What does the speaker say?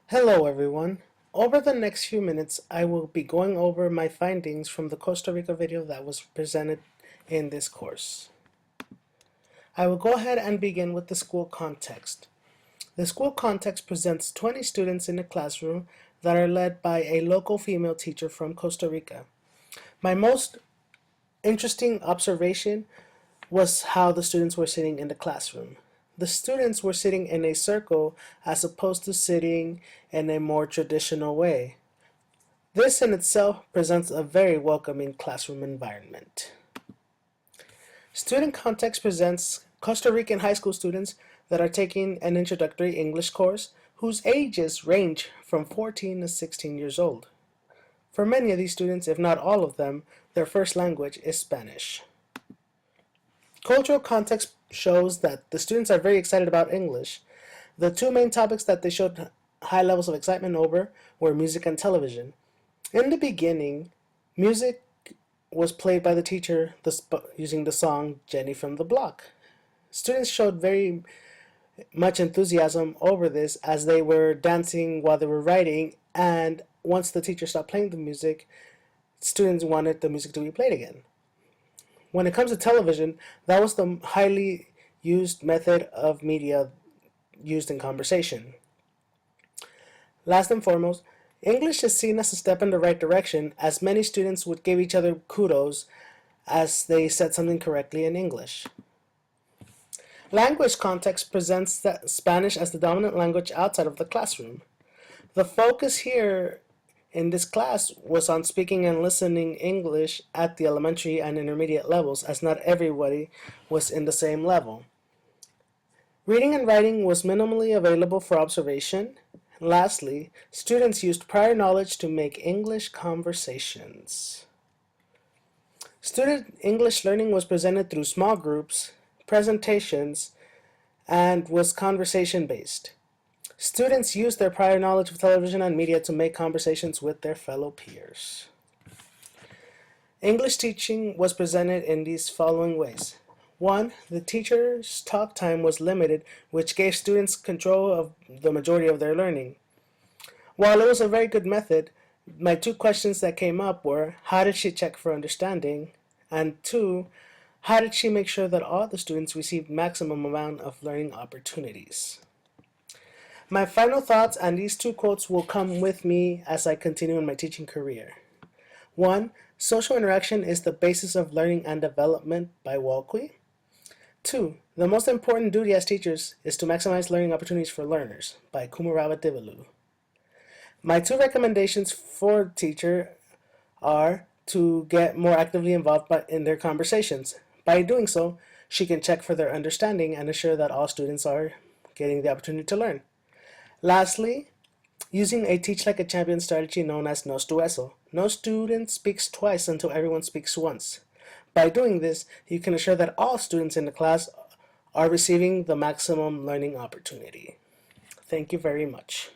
Hello everyone. Over the next few minutes, I will be going over my findings from the Costa Rica video that was presented in this course. I will go ahead and begin with the school context. The school context presents 20 students in a classroom that are led by a local female teacher from Costa Rica. My most interesting observation was how the students were sitting in the classroom. The students were sitting in a circle as opposed to sitting in a more traditional way. This in itself presents a very welcoming classroom environment. Student context presents Costa Rican high school students that are taking an introductory English course whose ages range from 14 to 16 years old. For many of these students, if not all of them, their first language is Spanish. Cultural context shows that the students are very excited about English. The two main topics that they showed high levels of excitement over were music and television. In the beginning, music was played by the teacher using the song Jenny from the Block. Students showed very much enthusiasm over this as they were dancing while they were writing, and once the teacher stopped playing the music, students wanted the music to be played again. When it comes to television, that was the highly used method of media used in conversation. Last and foremost, English is seen as a step in the right direction, as many students would give each other kudos as they said something correctly in English. Language context presents Spanish as the dominant language outside of the classroom. The focus here in this class was on speaking and listening English at the elementary and intermediate levels, as not everybody was in the same level. Reading and writing was minimally available for observation. Lastly, students used prior knowledge to make English conversations. Student English learning was presented through small groups, presentations, and was conversation-based. Students used their prior knowledge of television and media to make conversations with their fellow peers. English teaching was presented in these following ways. 1. The teacher's talk time was limited, which gave students control of the majority of their learning. While it was a very good method, my two questions that came up were, how did she check for understanding? And 2, how did she make sure that all the students received maximum amount of learning opportunities? My final thoughts and these two quotes will come with me as I continue in my teaching career. 1. Social interaction is the basis of learning and development by Walkley. 2. The most important duty as teachers is to maximize learning opportunities for learners by Kumarava Divalu. My two recommendations for a teacher are to get more actively involved in their conversations. By doing so, she can check for their understanding and ensure that all students are getting the opportunity to learn. Lastly, using a teach like a champion strategy known as no estueso. No student speaks twice until everyone speaks once. By doing this, you can ensure that all students in the class are receiving the maximum learning opportunity. Thank you very much.